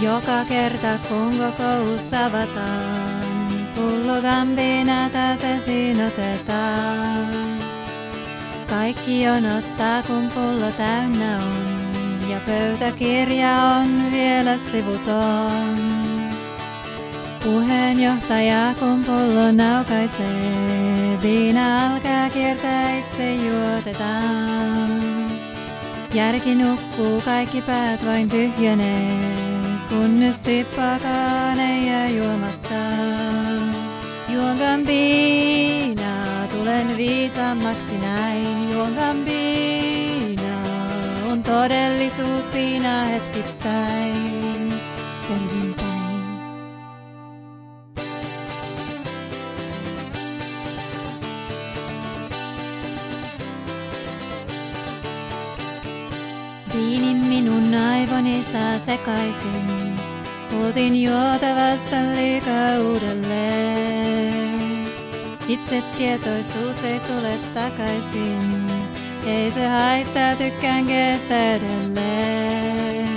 Joka kerta kun kokous avataan, pullo Gambinata se sinotetaan. Kaikki jonottaa kun pullo täynnä on, ja pöytäkirja on vielä sivuton. Puheenjohtaja kun pullo naukaisee, viina alkaa kiertää itse juotetaan. Järki nukkuu, kaikki päät vain tyhjenee, kunnes tippaakaan ei jää juomatta. Juon Gambina, tulen viisaammaksi näin. Juon Gambina, on todellisuus piinaa hetkittäin. Selvinpäin. Viinin minun aivoni saa sekaisin, otin juotavasta liikaa uudelleen. Itsetietoisuus ei tule takaisin, ei se haittaa, tykkään kestä edelleen.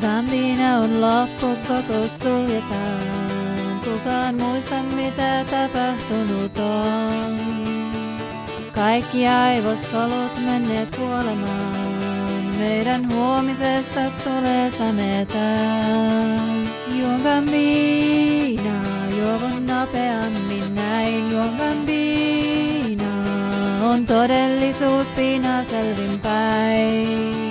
Gambina on loppu, kokous suljetaan, kukaan muista mitä tapahtunut on. Kaikki aivosolut menneet kuolemaan. Meidän huomisesta tulee sametaan. Juon Gambina, juovon nopeammin näin. Juon Gambina, on todellisuus piinaa selvinpäin.